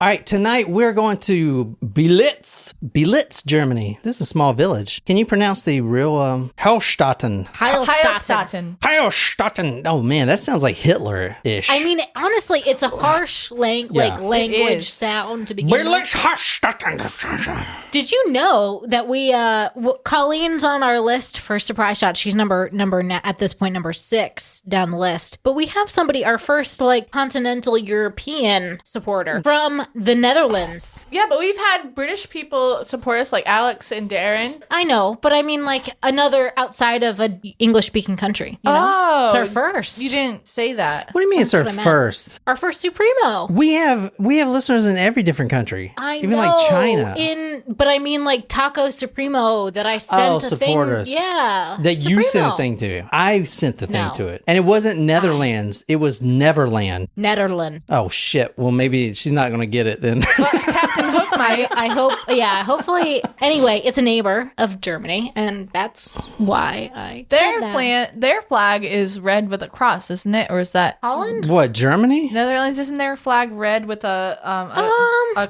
All right, tonight we're going to Beelitz, Germany. This is a small village. Can you pronounce the real Heilstatten? Heilstatten. Oh man, that sounds like Hitler-ish. I mean, honestly, it's a harsh language sound to begin with. Did you know that we Colleen's on our list for surprise shot? She's number at this point number 6 down the list. But we have somebody, our first continental European supporter from the Netherlands. Yeah, but we've had British people support us, like Alex and Darren. I know, but I mean another outside of an English-speaking country. You know? Oh, it's our first. You didn't say that. What do you mean it's our first? Our first Supremo. We have listeners in every different country. Even like China. But I mean Taco Supremo that I sent a thing. Supporters. Yeah. That you sent a thing to. I sent the thing to it. And it wasn't Netherlands. It was Neverland. Netherland. Oh shit. Well, maybe she's not going to get it then. Captain Hook might. I hope. Yeah, hopefully. Anyway, it's a neighbor of Germany, and that's why I said that. Their flag is red with a cross, isn't it? Or is that Holland? What, Germany? Netherlands? Isn't their flag red with I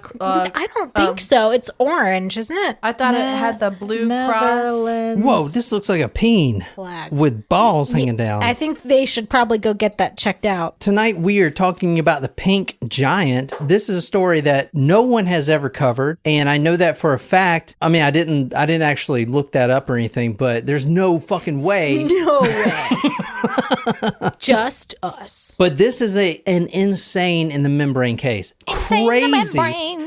don't think so. It's orange, isn't it? I thought it had the blue cross. Whoa, this looks like a peen flag with balls hanging down. I think they should probably go get that checked out. Tonight we are talking about the pink giant. This is a story that no one has ever covered, and I know that for a fact. I mean, I didn't actually look that up or anything, but there's no fucking way. No way. Just us. But this is an insane in the membrane case.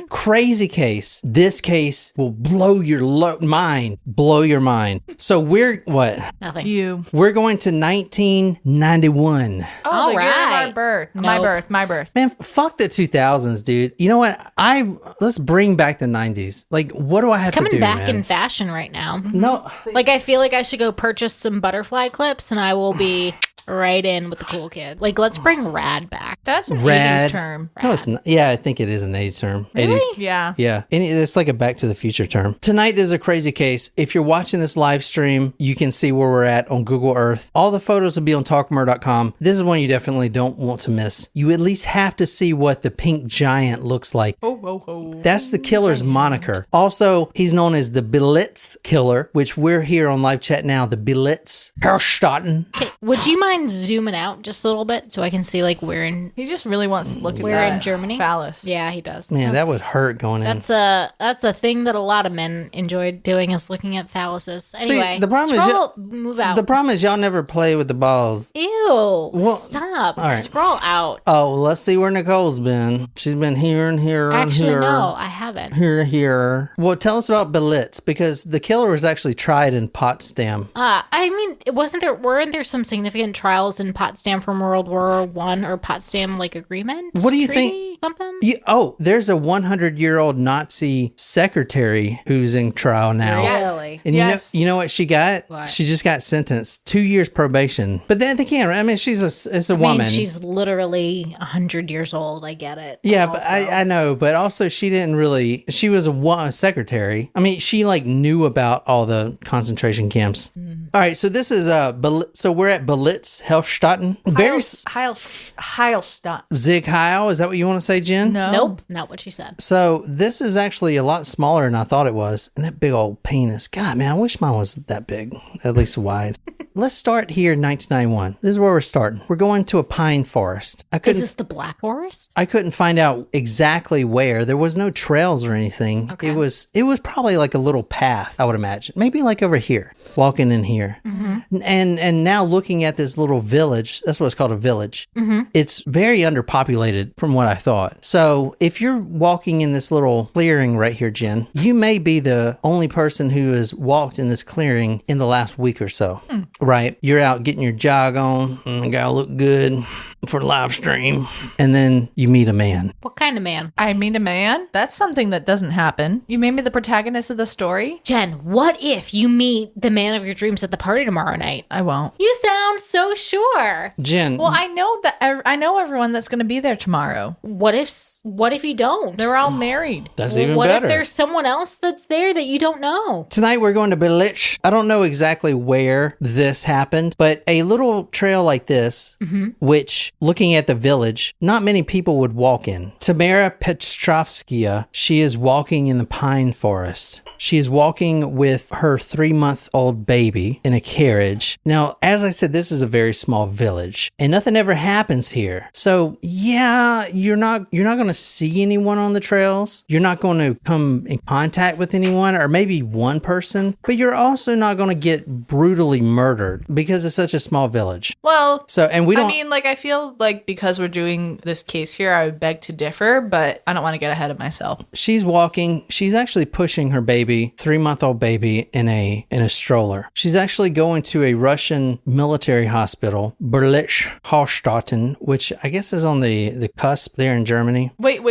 Crazy case. This case will blow your mind. Blow your mind. So we're what? Nothing. We're going to 1991. Oh, the year of our birth. Nope. My birth. Man, fuck the 2000s, dude. You know what? Let's bring back the 90s. Like, what do I have to do, It's coming back man? in fashion right now. No. I feel like I should go purchase some butterfly clips, and I will be right in with the cool kid. Let's bring rad back. That's an Rad. 80s term. No, it's not. Yeah, I think it is an 80s term. Really? 80s. Yeah. Yeah. And it's like a Back to the Future term. Tonight, there's a crazy case. If you're watching this live stream, you can see where we're at on Google Earth. All the photos will be on talkmurder.com. This is one you definitely don't want to miss. You at least have to see what the pink giant looks like. That's the killer's moniker. Also, he's known as the Beelitz killer, which we're here on live chat now. The Beelitz Heilstatten. Okay, would you mind zooming out just a little bit so I can see we're in? He just really wants to look at We're that in Germany. phallus. Yeah, he does. Man, that would hurt going in. That's a thing that a lot of men enjoyed doing, is looking at phalluses. Anyway, See, the problem move out. The problem is y'all never play with the balls. Ew! Stop. all right. Scroll out. Oh, well, let's see where Nicole's been. She's been here and here and Actually, here. no, I haven't. Here. Well, tell us about Beelitz, because the killer was actually tried in Potsdam. I mean, weren't there some significant trials in Potsdam from World War I, or Potsdam agreement? What do you Treaty? think? Something? There's a 100-year-old Nazi secretary who's in trial now. Really? And you know what she got? What? She just got sentenced 2 years probation. But then they can't. I mean, it's a woman. She's literally 100 years old. I get it. Yeah, but I know. But also, she didn't really. She was a secretary. I mean, she knew about all the concentration camps. All right, so this is so we're at Beelitz, Heilstatten. Heilstadt. Zig Heil. Is that what you want to say, Jen? No. Nope, not what she said. So this is actually a lot smaller than I thought it was. And that big old penis. God, man, I wish mine was that big, at least wide. Let's start here in 1991. This is where we're starting. We're going to a pine forest. Is this the Black Forest? I couldn't find out exactly where. There was no trails or anything. Okay. It was probably like a little path, I would imagine. Maybe like over here, walking in here. Mm-hmm. And now looking at this little village, that's what it's called, a village. Mm-hmm. It's very underpopulated from what I thought. So if you're walking in this little clearing right here, Jen, you may be the only person who has walked in this clearing in the last week or so. Right? You're out getting your jog on, and gotta look good for the live stream, and then you meet a man. What kind of man? I meet a man? That's something that doesn't happen. You made me the protagonist of the story? Jen, what if you meet the man of your dreams at the party tomorrow night? I won't. You sound so sure. Jen. Well, I know everyone that's going to be there tomorrow. What if you don't? They're all married. That's even what better. What if there's someone else that's there that you don't know? Tonight we're going to Beelitz. I don't know exactly where this happened, but a little trail like this, which village. Looking at the village, not many people would walk in. Tamara Petrovskaya, she is walking in the pine forest. She is walking with her 3-month-old baby in a carriage. Now, as I said, this is a very small village and nothing ever happens here. So yeah, you're not going to see anyone on the trails. You're not going to come in contact with anyone, or maybe one person, but you're also not going to get brutally murdered because it's such a small village. Well, so, and we don't, I mean, like, I feel like because we're doing this case here, I would beg to differ, but I don't want to get ahead of myself. She's walking. She's actually pushing her baby, 3-month-old baby, in a stroller. She's actually going to a Russian military hospital, Beelitz, which I guess is on the cusp there in Germany. Wait.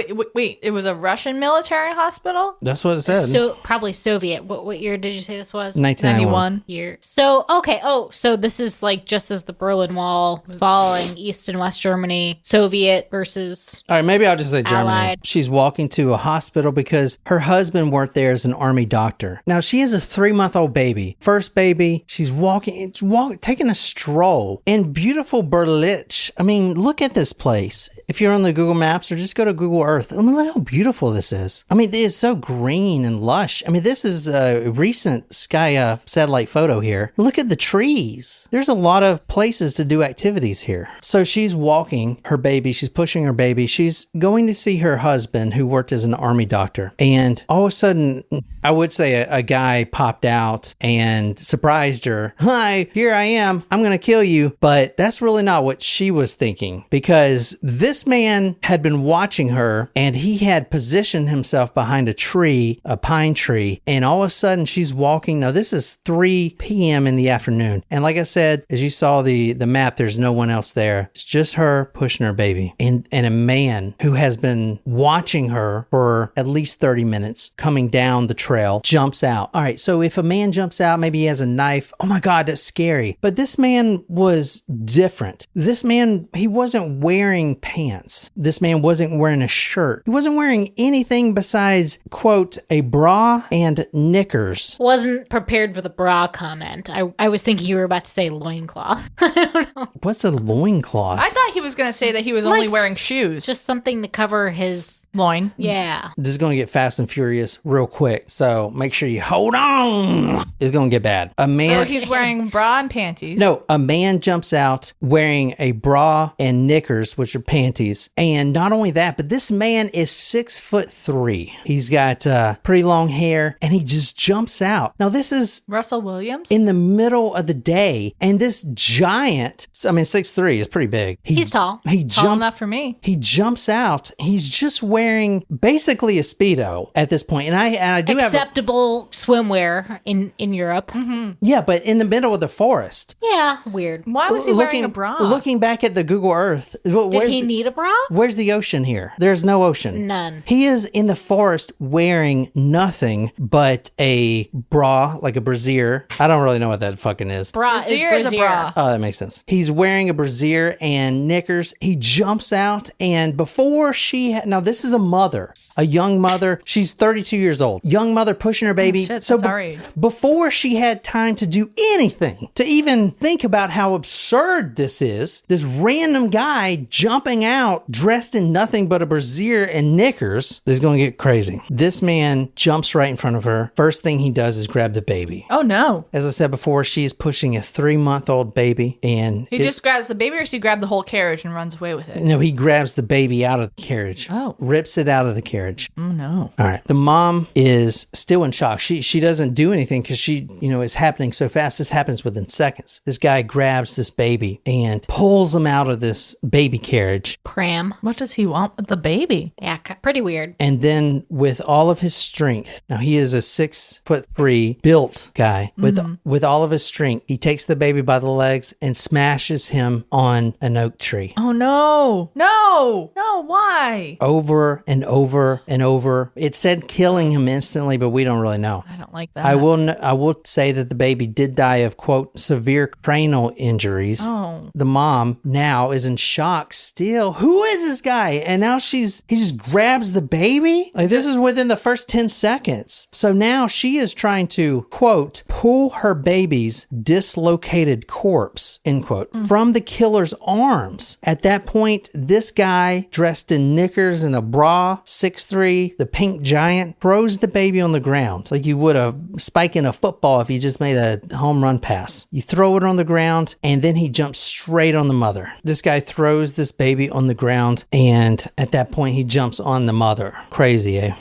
It was a Russian military hospital? That's what it said. So probably Soviet. What year did you say this was? 1991. Year. So, okay. Oh, so this is like just as the Berlin Wall is falling, East and West Germany, Soviet versus All right, maybe I'll just say Germany. Allied. She's walking to a hospital because her husband worked there as an army doctor. Now, she has a 3-month-old baby. First baby, she's taking a stroll in beautiful Beelitz. I mean, look at this place. If you're on the Google Maps or just go to Google Earth, I mean, look how beautiful this is. I mean, it is so green and lush. I mean, this is a recent sky satellite photo here. Look at the trees. There's a lot of places to do activities here. So she's walking her baby. She's pushing her baby. She's going to see her husband who worked as an army doctor. And all of a sudden, I would say a guy popped out and surprised her. Hi, here I am. I'm going to kill you. But that's really not what she was thinking, because this man had been watching her and he had positioned himself behind a pine tree. And all of a sudden she's walking. Now this is 3 p.m. in the afternoon. And like I said, as you saw the map, there's no one else there. It's just her pushing her baby. And a man who has been watching her for at least 30 minutes coming down the trail jumps out. All right. So if a man jumps out, maybe he has a knife. Oh my God, that's scary. But this man was different. This man, he wasn't wearing pants. This man wasn't wearing a shirt. He wasn't wearing anything besides, quote, a bra and knickers. Wasn't prepared for the bra comment. I was thinking you were about to say loincloth. I don't know. What's a loincloth? I thought he was going to say that he was only wearing shoes. Just something to cover his loin. Yeah. This is going to get fast and furious real quick. So make sure you hold on. It's going to get bad. So he's wearing bra and panties. No, a man jumps out wearing a bra and knickers, which are panties. And not only that, but this man is 6'3". He's got pretty long hair and he just jumps out. Now this is Russell Williams in the middle of the day. And this giant, 6'3" is pretty big. He's tall. Tall enough for me. He jumps out. He's just wearing basically a Speedo at this point. And I do acceptable swimwear in Europe. Mm-hmm. Yeah, but in the middle of the forest. Yeah, weird. Why was he wearing a bra? Looking back at the Google Earth. Did he need a bra? Where's the ocean here? There's no ocean. None. He is in the forest wearing nothing but a bra, like a brassiere. I don't really know what that fucking is. Brassiere is a bra. Oh, that makes sense. He's wearing a brassiere and knickers. He jumps out, and before now this is a mother, a young mother. She's 32 years old. Young mother pushing her baby. Oh, shit, that's our age. Before she had time to do anything, to even think about how absurd this is, this random guy jumping out dressed in nothing but a brassiere and knickers is going to get crazy. This man jumps right in front of her. First thing he does is grab the baby. Oh no. As I said before, she's pushing a 3-month-old baby, and he just grabs the baby, or does he grab the whole carriage and runs away with it? No, he grabs the baby out of the carriage. Oh. Rips it out of the carriage. Oh no. All right. The mom is still in shock. She doesn't do anything because she, it's happening so fast. This happens within seconds. This guy grabs this baby and pulls him out of this baby carriage. Pram. What does he want with the baby? Yeah, pretty weird. And then with all of his strength, now he is a 6'3" built guy. With all of his strength, he takes the baby by the legs and smashes him on an oak tree. Oh no. No, why? Over and over and over. It said killing him instantly, but we don't really know. I don't like that. I will say that the baby did die of, quote, severe cranial injuries. Oh. The mom now is in shock still. Who is this guy? And now he just grabs the baby? Like, this is within the first 10 seconds. So now she is trying to, quote, pull her baby's dislocated corpse, end quote, from the killer's arm. arms. At that point, this guy dressed in knickers and a bra, 6'3", the pink giant, throws the baby on the ground like you would a spike in a football if you just made a home run pass. You throw it on the ground, and then he jumps straight on the mother. This guy throws this baby on the ground, and at that point, he jumps on the mother. Crazy, eh?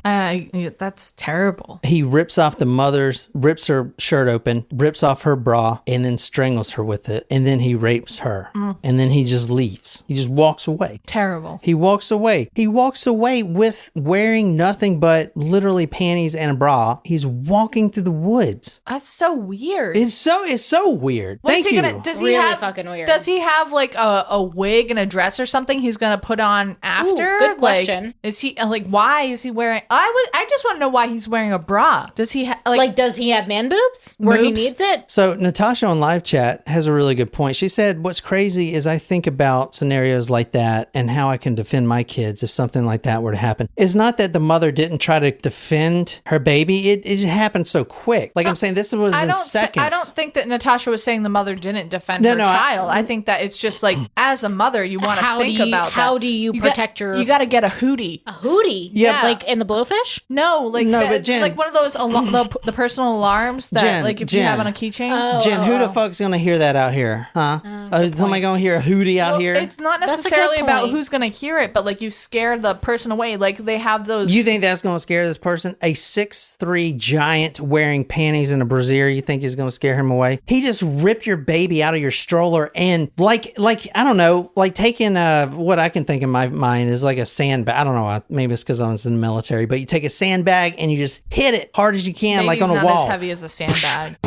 That's terrible. He rips her shirt open, rips off her bra, and then strangles her with it. And then he rapes her. And then he just leaves. He just walks away. Terrible. He walks away. He walks away with wearing nothing but literally panties and a bra. He's walking through the woods. That's so weird. It's so weird. Thank you. Fucking weird. Does he have like a wig and a dress or something he's gonna put on after? Ooh, good question. Like, is he why is he wearing? I just want to know why he's wearing a bra. Does he does he have man boobs where he needs it? So Natasha on live chat has a really good point. She said, what's crazy is I think about scenarios like that and how I can defend my kids if something like that were to happen. It's not that the mother didn't try to defend her baby. It just happened so quick. Like I'm saying, this was in seconds. I don't think that Natasha was saying the mother didn't defend her child. I think that it's just like, as a mother, you want to think about that. How do you protect your... You got to get a hootie. A hootie? Yeah. Like in the Blowfish? No, but Jen, like one of those the personal alarms that Jen, like if you have on a keychain. Jen, who the fuck's gonna hear that out here? Huh? Is somebody gonna hear a hootie out here? It's not necessarily about who's gonna hear it, but like you scare the person away. Like they have those. You think that's gonna scare this person? A 6'3" giant wearing panties and a brassiere, you think is gonna scare him away? He just ripped your baby out of your stroller and like I don't know, like taking what I can think in my mind is like a sandbag. I don't know, maybe it's because I was in the military, but you take a sandbag and you just hit it hard as you can, like on a wall. Not as heavy as a sandbag.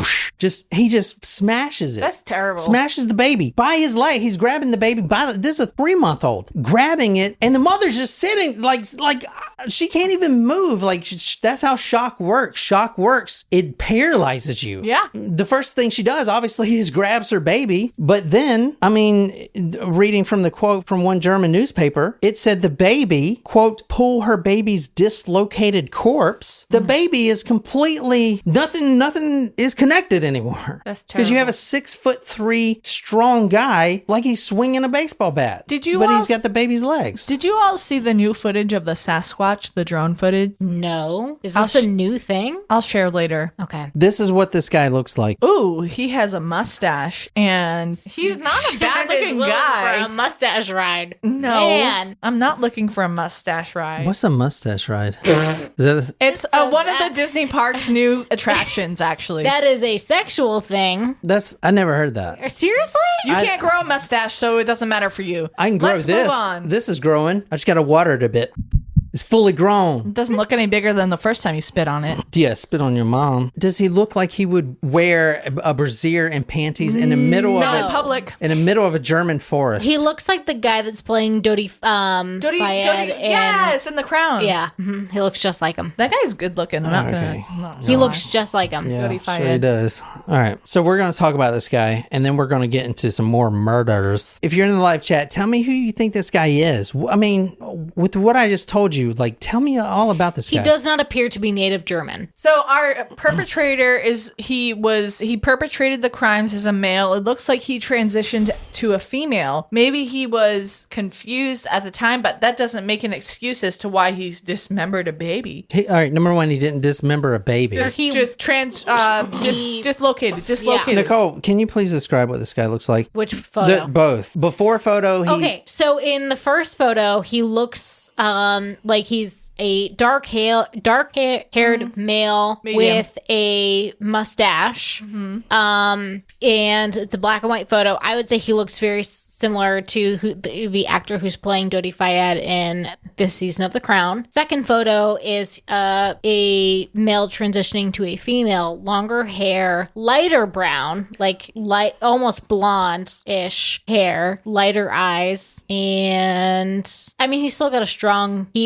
He just smashes it. That's terrible. Smashes the baby by his leg. He's grabbing the baby this is a 3-month-old grabbing it, and the mother's just sitting like she can't even move. Like that's how shock works. Shock works. It paralyzes you. Yeah. The first thing she does, obviously, is grabs her baby. But then, I mean, reading from the quote from one German newspaper, it said the baby, quote, pull her baby's dislocated corpse. The baby is completely nothing is connected anymore. That's terrible. Because you have a 6'3" strong guy, like he's swinging a baseball bat. But he's got the baby's legs. Did you all see the new footage of the Sasquatch, the drone footage? No. Is this a new thing? I'll share later. Okay. This is what this guy looks like. Ooh, he has a mustache, and he's not a bad looking guy. For a mustache ride. No, Man. I'm not looking for a mustache ride. What's a mustache ride? It's one of the Disney parks' new attractions, actually. That is a sexual thing. I never heard that. Seriously? You can't grow a mustache, so it doesn't matter for you. I can grow this. Move on. This is growing. I just got to water it a bit. It's fully grown. It doesn't look any bigger than the first time you spit on it. Yeah, spit on your mom. Does he look like he would wear a brassiere and panties in the middle of in public? In the middle of a German forest. He looks like the guy that's playing Dodi Fayed. Yes, in The Crown. Yeah, he looks just like him. That guy's good looking. He looks just like him. Yeah, sure he does. All right, so we're going to talk about this guy, and then we're going to get into some more murders. If you're in the live chat, tell me who you think this guy is. I mean, with what I just told you, like, tell me all about this guy. He does not appear to be native German. So our perpetrator he perpetrated the crimes as a male. It looks like he transitioned to a female. Maybe he was confused at the time, but that doesn't make an excuse as to why he's dismembered a baby. All right, number one, he didn't dismember a baby. Dislocated. Yeah. Nicole, can you please describe what this guy looks like? Which photo? Both. Before photo, Okay, so in the first photo, he looks like he's a dark-haired male with a mustache. And it's a black and white photo. I would say he looks very similar to the actor who's playing Dodi Fayed in this season of The Crown. Second photo is a male transitioning to a female, longer hair, lighter brown, like light, almost blonde-ish hair, lighter eyes, and I mean he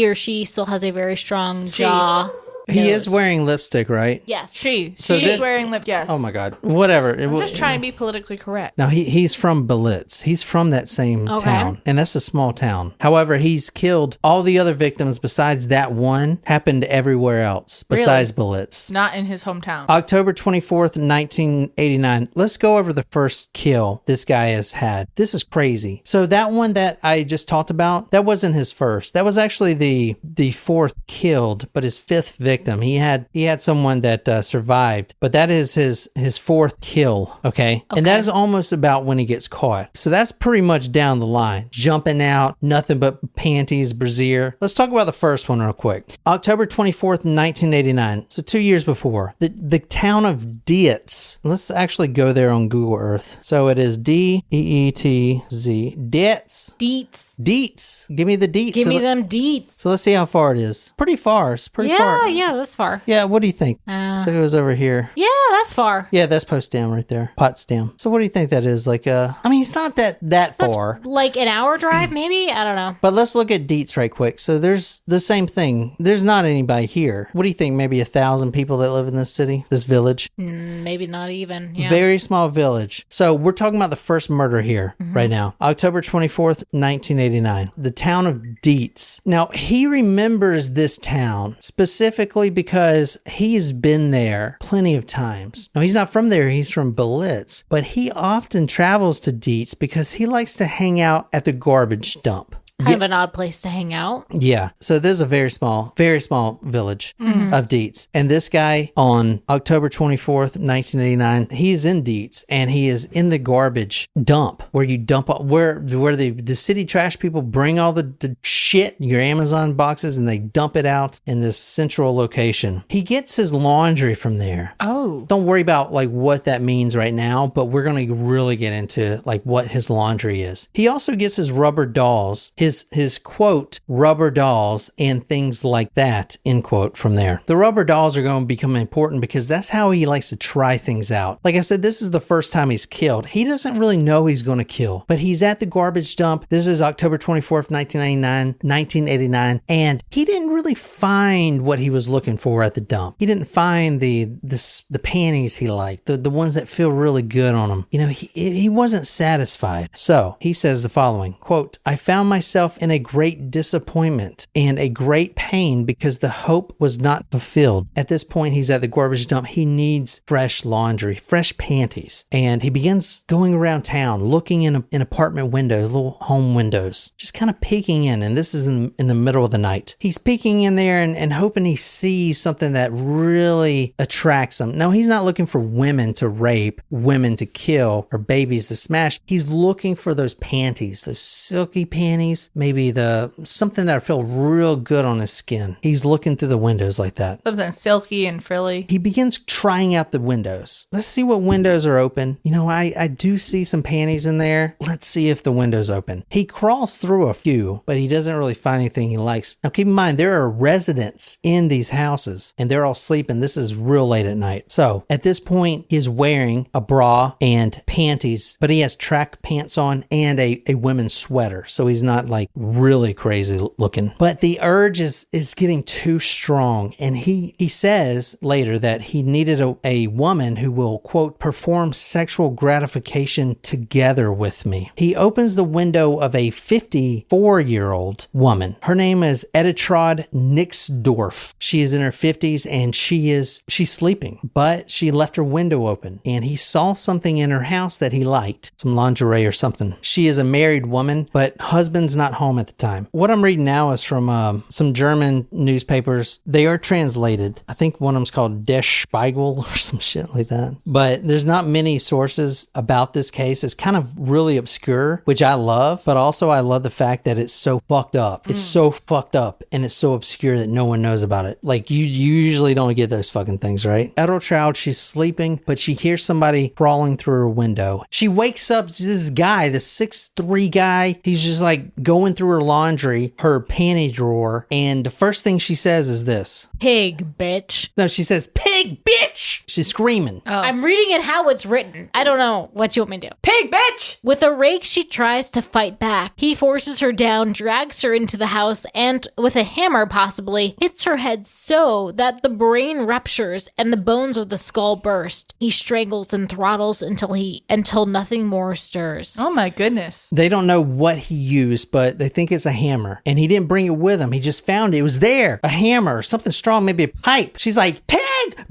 or she still has a very strong jaw. He is wearing lipstick, right? Yes. She's wearing lip. Yes. Oh my God. Whatever. I'm just trying to be politically correct. Now, he's from Beelitz. He's from that same town, and that's a small town. However, he's killed all the other victims besides that one, happened everywhere else besides Beelitz. Not in his hometown. October 24th, 1989. Let's go over the first kill this guy has had. This is crazy. So that one that I just talked about, that wasn't his first. That was actually the fourth killed, but his fifth victim. He had someone that survived, but that is his fourth kill, okay? And that is almost about when he gets caught. So that's pretty much down the line. Jumping out, nothing but panties, brassiere. Let's talk about the first one real quick. October 24th, 1989. So 2 years before. The town of Beelitz. Let's actually go there on Google Earth. So it is D-E-E-T-Z. Deets. Give me the deets. Give me them deets. So let's see how far it is. Pretty far. It's pretty far. Yeah, that's far. Yeah, what do you think? So it goes over here. Yeah, that's far. Yeah, that's Potsdam right there. Potsdam. So what do you think that is? Like, I mean, it's not that far. Like an hour drive, maybe? I don't know. But let's look at Dietz right quick. So there's the same thing. There's not anybody here. What do you think? Maybe 1,000 people that live in this city, this village? Maybe not even. Yeah. Very small village. So we're talking about the first murder here right now. October 24th, 1989. The town of Dietz. Now, he remembers this town specifically because he's been there plenty of times. Now, he's not from there. He's from Beelitz. But he often travels to Dietz because he likes to hang out at the garbage dump. Kind of an odd place to hang out. Yeah. So there's a very small village of Dietz. And this guy on October 24th, 1989, he's in Dietz and he is in the garbage dump where you dump, where the city trash people bring all the shit, your Amazon boxes, and they dump it out in this central location. He gets his laundry from there. Oh. Don't worry about like what that means right now, but we're going to really get into like what his laundry is. He also gets his rubber dolls, his quote, rubber dolls and things like that, end quote, from there. The rubber dolls are going to become important because that's how he likes to try things out. Like I said, this is the first time he's killed. He doesn't really know he's going to kill, but he's at the garbage dump. This is October 24th, 1989, and he didn't really find what he was looking for at the dump. He didn't find the panties he liked, the ones that feel really good on him. You know, he wasn't satisfied. So he says the following, quote, I found myself in a great disappointment and a great pain because the hope was not fulfilled. At this point, he's at the garbage dump. He needs fresh laundry, fresh panties. And he begins going around town, looking in apartment windows, little home windows, just kind of peeking in. And this is in the middle of the night. He's peeking in there and hoping he sees something that really attracts him. Now, he's not looking for women to rape, women to kill, or babies to smash. He's looking for those panties, those silky panties, maybe something that felt real good on his skin. He's looking through the windows like that. Something silky and frilly. He begins trying out the windows. Let's see what windows are open. You know, I do see some panties in there. Let's see if the window's open. He crawls through a few, but he doesn't really find anything he likes. Now, keep in mind, there are residents in these houses, and they're all sleeping. This is real late at night. So, at this point, he's wearing a bra and panties, but he has track pants on and a women's sweater. So, he's not like really crazy looking, but the urge is getting too strong. And he says later that he needed a woman who will, quote, perform sexual gratification together with me. He opens the window of a 54-year-old woman. Her name is Editrod Nixdorf. She is in her 50s and she's sleeping, but she left her window open and he saw something in her house that he liked, some lingerie or something. She is a married woman, but husband's not home at the time. What I'm reading now is from some German newspapers. They are translated. I think one of them's called Der Spiegel or some shit like that. But there's not many sources about this case. It's kind of really obscure, which I love, but also I love the fact that it's so fucked up. It's so fucked up and it's so obscure that no one knows about it. Like you usually don't get those fucking things, right? Edeltraud, she's sleeping, but she hears somebody crawling through her window. She wakes up to this guy, this 6'3" guy. He's just like going through her laundry, her panty drawer, and the first thing she says is this. Pig, bitch. No, she says, pig, bitch! bitch! She's screaming. Oh. I'm reading it how it's written. I don't know what you want me to do. Pig bitch! With a rake, she tries to fight back. He forces her down, drags her into the house, and with a hammer possibly, hits her head so that the brain ruptures and the bones of the skull burst. He strangles and throttles until nothing more stirs. Oh my goodness. They don't know what he used, but they think it's a hammer. And he didn't bring it with him. He just found it. It was there. A hammer, something strong, maybe a pipe. She's like, pig,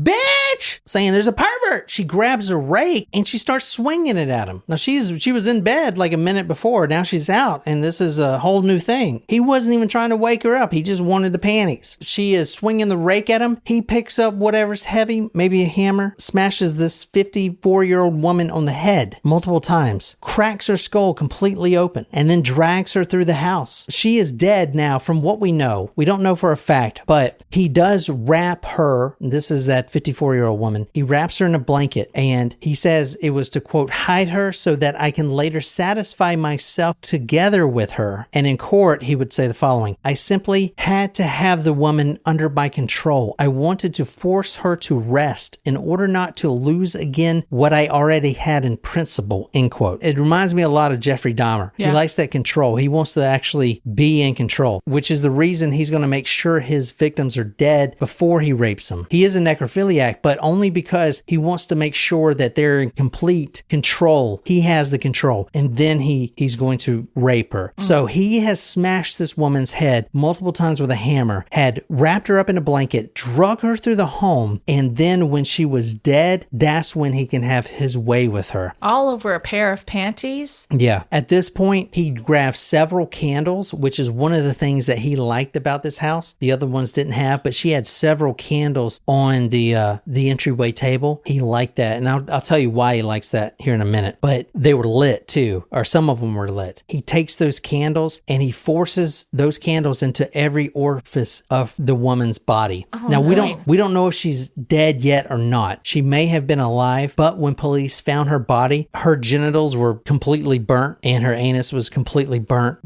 bitch! Saying there's a pervert. She grabs a rake and she starts swinging it at him. Now she was in bed like a minute before. Now she's out and this is a whole new thing. He wasn't even trying to wake her up. He just wanted the panties. She is swinging the rake at him. He picks up whatever's heavy, maybe a hammer, smashes this 54-year-old woman on the head multiple times, cracks her skull completely open, and then drags her through the house. She is dead now from what we know. We don't know for a fact, but he does wrap her. This is that 54-year-old woman. He wraps her in a blanket and he says it was to, quote, hide her so that I can later satisfy myself together with her. And in court, he would say the following: I simply had to have the woman under my control. I wanted to force her to rest in order not to lose again what I already had in principle, end quote. It reminds me a lot of Jeffrey Dahmer. Yeah. He likes that control. He wants to actually be in control, which is the reason he's going to make sure his victims are dead before he rapes them. He is a necrophiliac, but only because he wants to make sure that they're in complete control. He has the control, and then he's going to rape her. So he has smashed this woman's head multiple times with a hammer, had wrapped her up in a blanket, drug her through the home, and then when she was dead, that's when he can have his way with her. All over a pair of panties? Yeah. At this point, he grabbed several candles, which is one of the things that he liked about this house. The other ones didn't have, but she had several candles on the entryway table. He liked that, and I'll tell you why he likes that here in a minute. But they were lit too, or some of them were lit. He takes those candles and he forces those candles into every orifice of the woman's body. Now we don't know if she's dead yet or not. She may have been alive, but when police found her body, her genitals were completely burnt and her anus was completely burnt.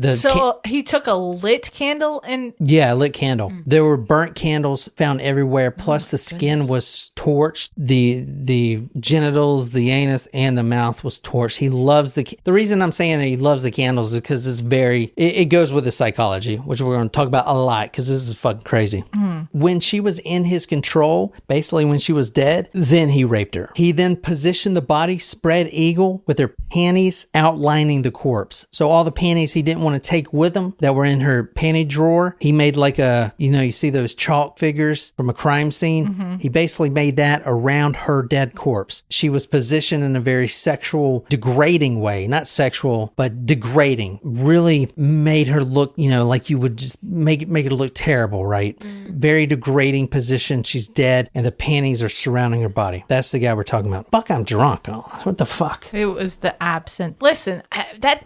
He took a lit candle and... Yeah, a lit candle. There were burnt candles found everywhere, plus the skin was torched. The genitals, the anus, and the mouth was torched. He loves the reason I'm saying that he loves the candles is because it goes with the psychology, which we're going to talk about a lot because this is fucking crazy. When she was in his control, basically when she was dead, then he raped her. He then positioned the body spread eagle with her panties outlining the corpse. So all the panties he didn't want to take with him that were in her panty drawer, he made like you see those chalk figures from a crime scene? He basically made that around her dead corpse. She was positioned in a very sexual, degrading way. Not sexual, but degrading. Really made her look, like you would just make it look terrible, right? Very degrading position. She's dead and the panties are surrounding her body. That's the guy we're talking about. Fuck, I'm drunk. Oh, what the fuck? It was the absinthe. Listen, that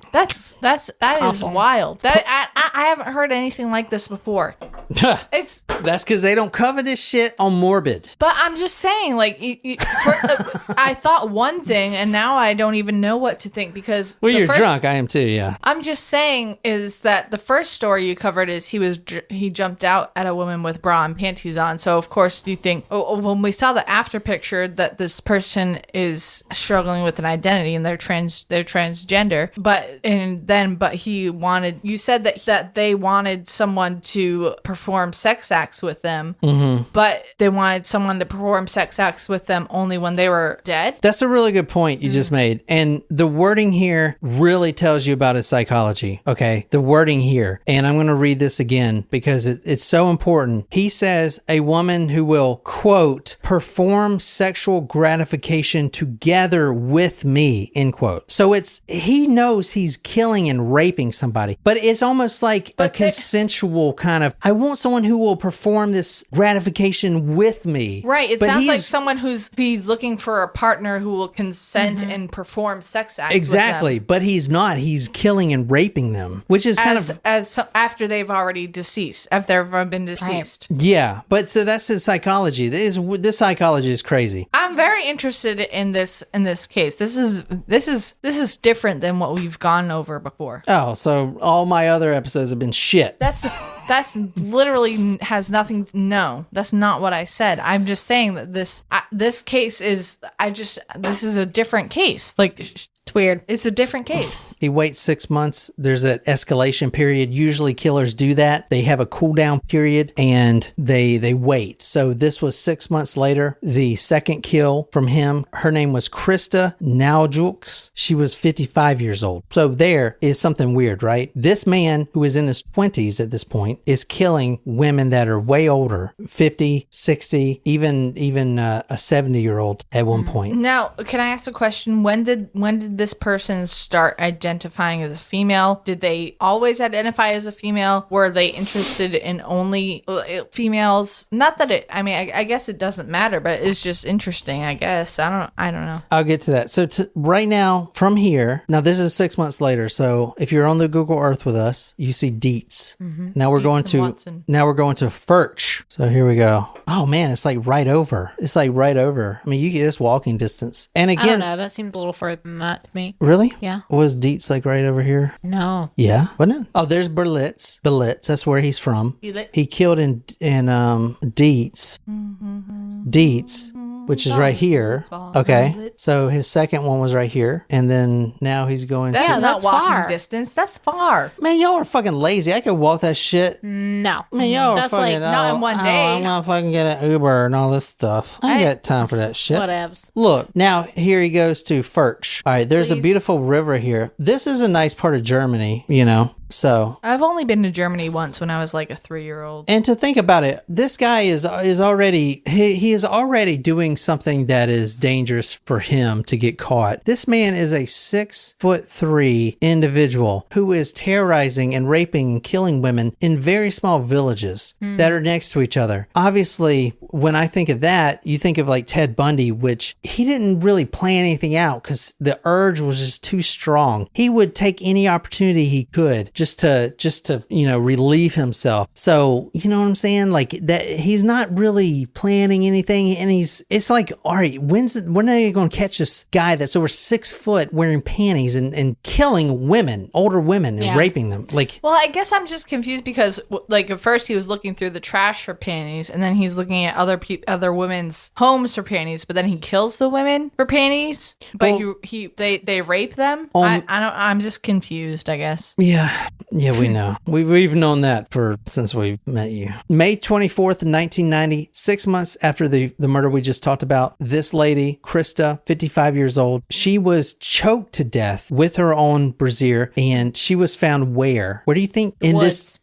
is wild. I haven't heard anything like this before. That's because they don't cover this shit on Morbid. But I'm just saying, like, I thought one thing, and now I don't even know what to think because... Well, you're drunk. I am too, yeah. I'm just saying is that the first story you covered is he jumped out at a woman with bra and panties on. So, of course, you think, when we saw the after picture that this person is struggling with an identity and they're transgender. But you said that they wanted someone to perform sex acts with them, but they wanted someone to perform sex acts with them only when they were dead. That's a really good point you just made. And the wording here really tells you about his psychology. Okay. The wording here. And I'm going to read this again because it's so important. He says a woman who will, quote, perform sexual gratification together with me, end quote. So he knows he's killing and raping somebody, but it's almost like a consensual kind of, I want someone who will perform this gratification with me. Right. It sounds like someone he's looking for a partner who will consent and perform sex acts exactly, with them. But he's not. He's killing and raping them, which is after they've already deceased, after they've been deceased. Right. Yeah, but so that's his psychology. This psychology is crazy. I'm I'm very interested in this case. This is different than what we've gone over before. Oh, so all my other episodes have been shit. That's literally has nothing. No, that's not what I said. I'm just saying that this case is. This is a different case. Like, it's weird. It's a different case. He waits 6 months. There's an escalation period. Usually killers do that. They have a cool down period and they wait. So this was 6 months later. The second kill from him, her name was Krista Naujux. She was 55 years old. So there is something weird, right? This man, who is in his 20s at this point, is killing women that are way older, 50, 60, even a 70-year-old at one point. Now, can I ask a question? When did this person start identifying as a female? Did they always identify as a female? Were they interested in only females? Not that it, I mean, I guess it doesn't matter, but it's just interesting, I guess. I don't know. I'll get to that. So right now, from here, now this is 6 months later. So if you're on the Google Earth with us, you see Dietz. Mm-hmm. Now we're going to Furch. So here we go. Oh man, it's like right over. I mean, you get this walking distance. And again, I don't know. That seemed a little further than that to me. Really? Yeah. Was Dietz like right over here? No. Yeah, wasn't it? Oh, there's Beelitz. That's where he's from. He killed in Dietz. Dietz, which is right here. Okay. So his second one was right here. And then now he's going That's to... not walking far. distance. That's far. Man, y'all are fucking lazy. I could walk that shit. No. Man, y'all That's are fucking... like not in one day. I'm gonna fucking get an Uber and all this stuff. I ain't got time for that shit. Whatevs. Look, now here he goes to Furch. All right, there's a Please. beautiful river here. This is a nice part of Germany, you know. So I've only been to Germany once when I was like a 3-year-old. and to think about it, this guy is already he is already doing something that is dangerous for him to get caught. This man is a 6'3" individual who is terrorizing and raping and killing women in very small villages that are next to each other. Obviously, when I think of that, you think of like Ted Bundy, which he didn't really plan anything out because the urge was just too strong. He would take any opportunity he could just to relieve himself. So you know what I'm saying? Like that, he's not really planning anything, and it's like, all right, when are you going to catch this guy that's over 6 foot wearing panties and killing women, older women, and raping them? Like, well, I guess I'm just confused because like at first he was looking through the trash for panties, and then he's looking at other women's homes for panties, but then he kills the women for panties, but they rape them. I'm just confused, I guess. Yeah, we know. We've known that since we've met you. May 24th, 1990, 6 months after the murder we just talked about, this lady, Krista, 55 years old, she was choked to death with her own brassiere, and she was found where? Where do you think? In woods.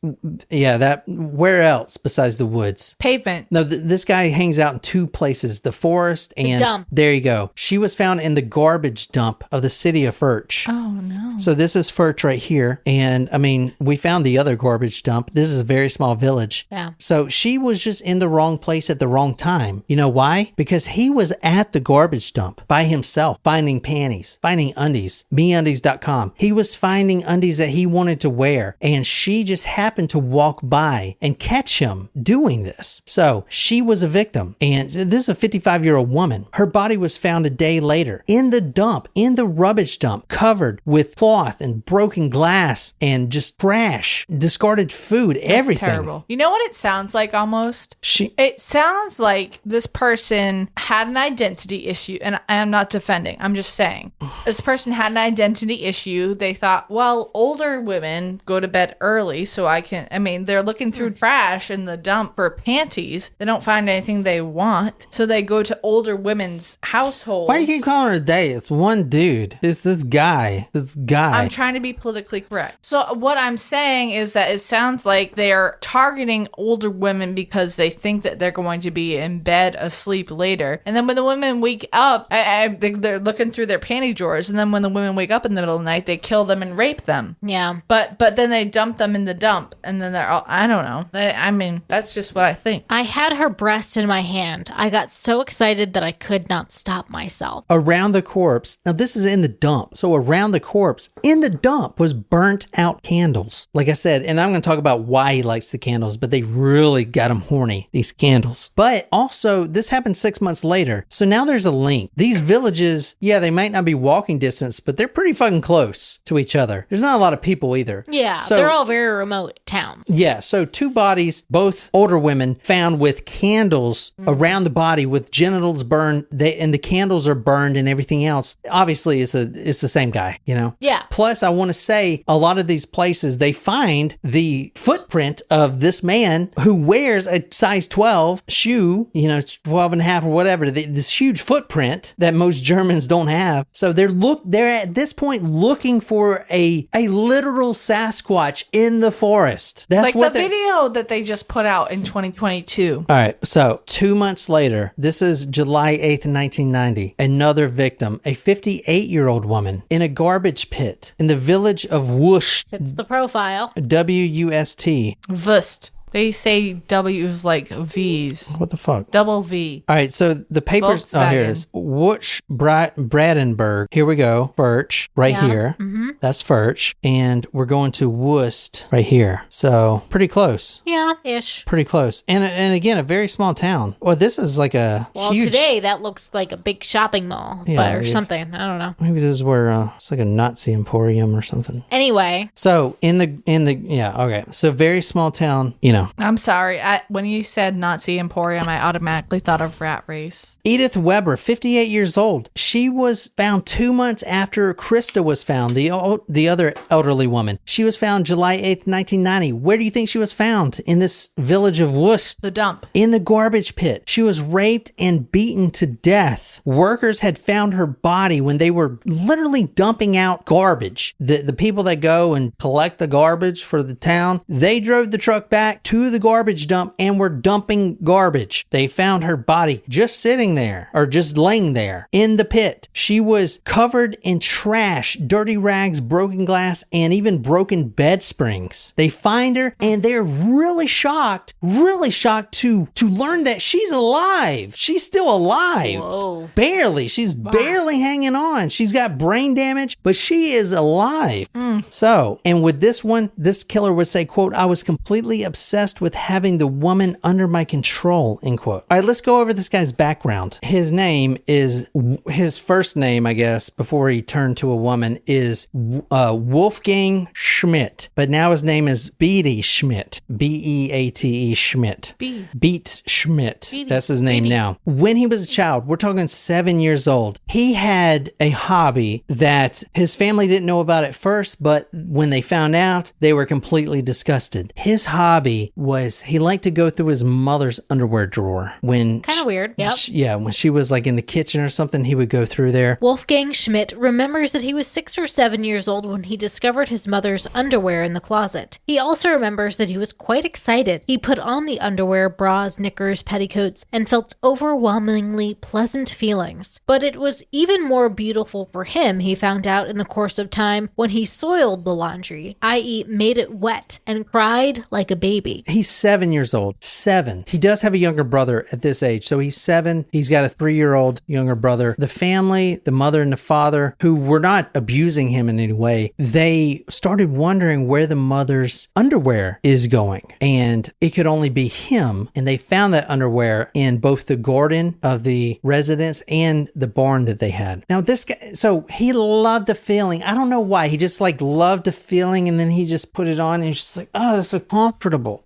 Where else besides the woods? Pavement. No, this guy hangs out in two places, the forest and... The dump. There you go. She was found in the garbage dump of the city of Furch. Oh, no. So this is Furch right here. And I mean, we found the other garbage dump. This is a very small village. Yeah. So she was just in the wrong place at the wrong time. You know why? Because he was at the garbage dump by himself, finding panties, finding undies, MeUndies.com. He was finding undies that he wanted to wear. And she just happened to walk by and catch him doing this. So she was a victim. And this is a 55-year-old woman. Her body was found a day later in the dump, in the rubbish dump, covered with cloth and broken glass and just trash, discarded food, everything. Terrible. You know what it sounds like almost? It sounds like this person had an identity issue, and I am not defending. I'm just saying. This person had an identity issue. They thought, well, older women go to bed early, so they're looking through trash in the dump for panties. They don't find anything they want, so they go to older women's households. Why do you keep calling her they? It's one dude. It's this guy. I'm trying to be politically correct. So what I'm saying is that it sounds like they're targeting older women because they think that they're going to be in bed asleep later. And then when the women wake up, they're looking through their panty drawers. And then when the women wake up in the middle of the night, they kill them and rape them. Yeah. But then they dump them in the dump. And then they're all, I don't know. That's just what I think. I had her breast in my hand. I got so excited that I could not stop myself. Around the corpse, now this is in the dump. So around the corpse, in the dump, was burnt out out candles. Like I said, and I'm going to talk about why he likes the candles, but they really got him horny, these candles. But also, this happened 6 months later. So now there's a link. These villages, yeah, they might not be walking distance, but they're pretty fucking close to each other. There's not a lot of people either. Yeah, so, they're all very remote towns. Yeah, so 2 bodies, both older women, found with candles around the body with genitals burned, and the candles are burned and everything else. Obviously, it's the same guy, you know? Yeah. Plus, I want to say a lot of these places, they find the footprint of this man who wears a size 12 shoe, you know, 12 and a half or whatever, this huge footprint that most Germans don't have. So they're at this point looking for a literal Sasquatch in the forest. That's like what the video that they just put out in 2022. All right, so 2 months later, this is July 8th, 1990, another victim, a 58-year-old woman in a garbage pit in the village of Wust. It's the profile. W-U-S-T. Wust. They say W's like V's. What the fuck? Double V. All right, so the papers. Volkswagen. Oh, here it is. Brandenburg. Here we go. Furch, right here. Mm-hmm. That's Furch. And we're going to Wust right here. So pretty close. Yeah, ish. Pretty close. And again, a very small town. Well, this is like a huge... today that looks like a big shopping mall, or something. I don't know. Maybe this is where it's like a Nazi emporium or something. Anyway. So okay. So very small town, you know. I'm sorry. When you said Nazi Emporium, I automatically thought of Rat Race. Edith Weber, 58 years old. She was found 2 months after Krista was found, the other elderly woman. She was found July 8th, 1990. Where do you think she was found? In this village of Wust. The dump. In the garbage pit. She was raped and beaten to death. Workers had found her body when they were literally dumping out garbage. The people that go and collect the garbage for the town, they drove the truck back to the garbage dump and were dumping garbage. They found her body just sitting there, or just laying there in the pit. She was covered in trash, dirty rags, broken glass, and even broken bed springs. They find her and they're really shocked to learn that she's alive. She's still alive. Whoa. Barely. She's barely hanging on. She's got brain damage, but she is alive. So, and with this one, this killer would say, quote, "I was completely obsessed with having the woman under my control," end quote. All right, let's go over this guy's background. His first name, I guess, before he turned to a woman, is Wolfgang Schmidt. But now his name is Beate Schmidt. Beate Schmidt. Beate Schmidt. Beate. That's his name now. When he was a child, we're talking 7 years old, he had a hobby that his family didn't know about at first, but when they found out, they were completely disgusted. His hobby was he liked to go through his mother's underwear drawer when kind of weird. Yep. When she was like in the kitchen or something, he would go through there. Wolfgang Schmidt remembers that he was 6 or 7 years old when he discovered his mother's underwear in the closet. He also remembers that he was quite excited. He put on the underwear, bras, knickers, petticoats, and felt overwhelmingly pleasant feelings. But it was even more beautiful for him, he found out in the course of time, when he soiled the laundry, i.e. made it wet, and cried like a baby. He's 7 years old. 7. He does have a younger brother at this age. So he's 7. He's got a 3-year-old younger brother. The family, the mother and the father, who were not abusing him in any way, they started wondering where the mother's underwear is going. And it could only be him. And they found that underwear in both the garden of the residence and the barn that they had. Now this guy, so he loved the feeling. I don't know why. He just like loved the feeling, and then he just put it on and he's just like, oh, that's so comfortable.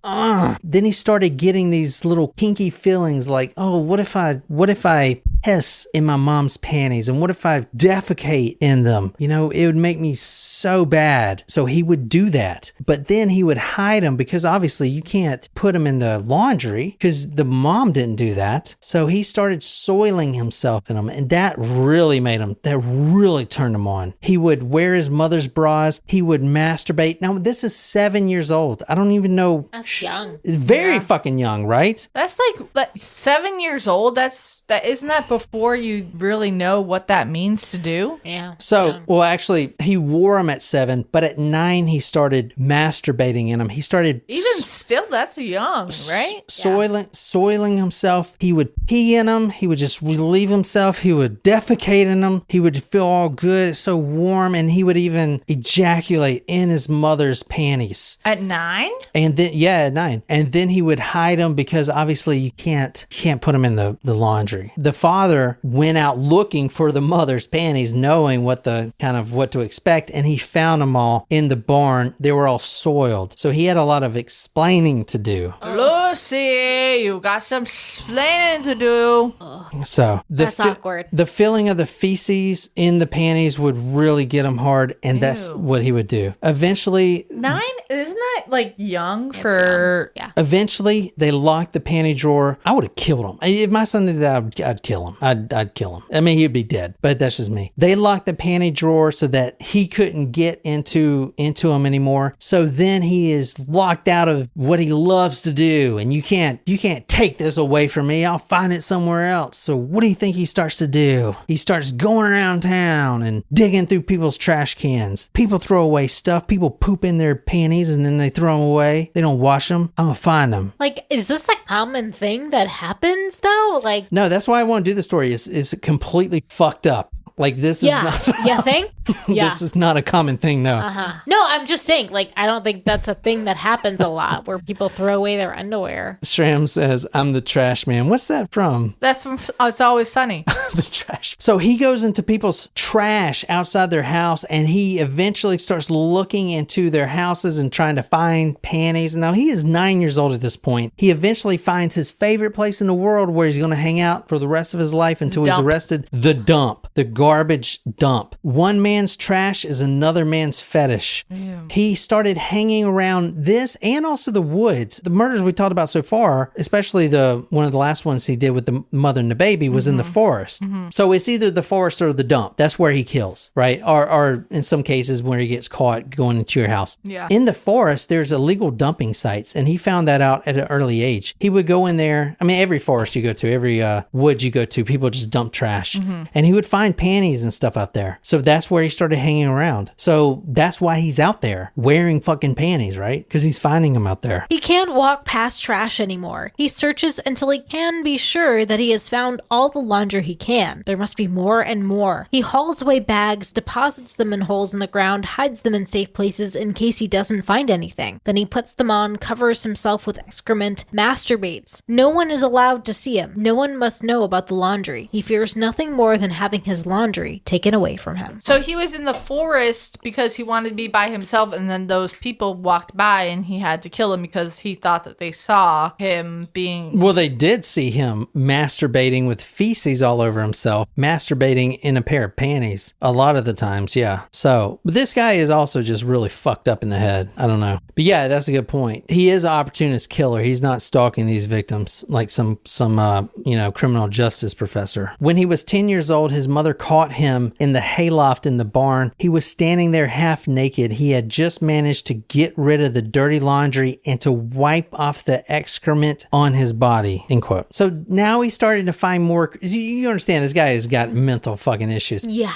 Then he started getting these little kinky feelings like, oh, what if I piss in my mom's panties, and what if I defecate in them? You know, it would make me so bad. So he would do that, but then he would hide them because obviously you can't put them in the laundry because the mom didn't do that. So he started soiling himself in them, and that really turned him on. He would wear his mother's bras. He would masturbate. Now this is 7 years old. I don't even know. That's young. Very fucking young, right? That's like 7 years old. Isn't that before you really know what that means to do. Yeah. So, well, actually, he wore them at 7, but at 9, he started masturbating in them. He started... Even still, that's young, right? Soiling himself. He would pee in them. He would just relieve himself. He would defecate in them. He would feel all good. It's so warm. And he would even ejaculate in his mother's panties. At 9? And then, at 9. And then he would hide them because obviously you can't put them in the laundry. The father went out looking for the mother's panties, knowing what to expect. And he found them all in the barn. They were all soiled. So he had a lot of explaining to do. Lucy, you got some explaining to do. So that's awkward. The feeling of the feces in the panties would really get him hard, and that's what he would do. Eventually, 9, isn't that like young for? Young. Yeah. Eventually, they locked the panty drawer. I would have killed him. If my son did that, I'd kill him. I'd kill him. I mean, he'd be dead, but that's just me. They locked the panty drawer so that he couldn't get into him anymore. So then he is locked out of what he loves to do, and you can't take this away from me. I'll find it somewhere else. So what do you think he starts to do? He starts going around town and digging through people's trash cans. People throw away stuff. People poop in their panties and then they throw them away. They don't wash them. I'm gonna find them. Like, is this a common thing that happens though? Like, no, that's why I want to do the story. Is completely fucked up. Like, this is not... You think? Yeah. This is not a common thing, no. No, I'm just saying, like, I don't think that's a thing that happens a lot, where people throw away their underwear. Shram says, I'm the trash man. What's that from? That's from It's Always Sunny. The trash. So he goes into people's trash outside their house, and he eventually starts looking into their houses and trying to find panties. Now, he is 9 years old at this point. He eventually finds his favorite place in the world where he's going to hang out for the rest of his life until he's arrested. The dump. The garbage dump. One man's trash is another man's fetish. Ew. He started hanging around this and also the woods. The murders we talked about so far, especially one of the last ones he did with the mother and the baby, was in the forest. So it's either the forest or the dump. That's where he kills, right? Or in some cases where he gets caught going into your house. Yeah. In the forest, there's illegal dumping sites, and he found that out at an early age. He would go in there. I mean, every forest you go to, every woods you go to, people just dump trash. And he would find panties and stuff out there. So that's where he started hanging around. So that's why he's out there wearing fucking panties, right? Because he's finding them out there. He can't walk past trash anymore. He searches until he can be sure that he has found all the laundry he can. There must be more and more. He hauls away bags, deposits them in holes in the ground, hides them in safe places in case he doesn't find anything. Then he puts them on, covers himself with excrement, masturbates. No one is allowed to see him. No one must know about the laundry. He fears nothing more than having his laundry taken away from him. So he was in the forest because he wanted to be by himself, and then those people walked by and he had to kill him because he thought that they saw him being... Well, they did see him masturbating with feces all over himself, masturbating in a pair of panties a lot of the times, yeah. So, but this guy is also just really fucked up in the head. I don't know. But yeah, that's a good point. He is an opportunist killer. He's not stalking these victims like some criminal justice professor. When he was 10 years old, his mother caught him in the hayloft in the barn. He was standing there half naked. He had just managed to get rid of the dirty laundry and to wipe off the excrement on his body, end quote. So now he's starting to find more. You understand, this guy has got mental fucking issues. Yeah.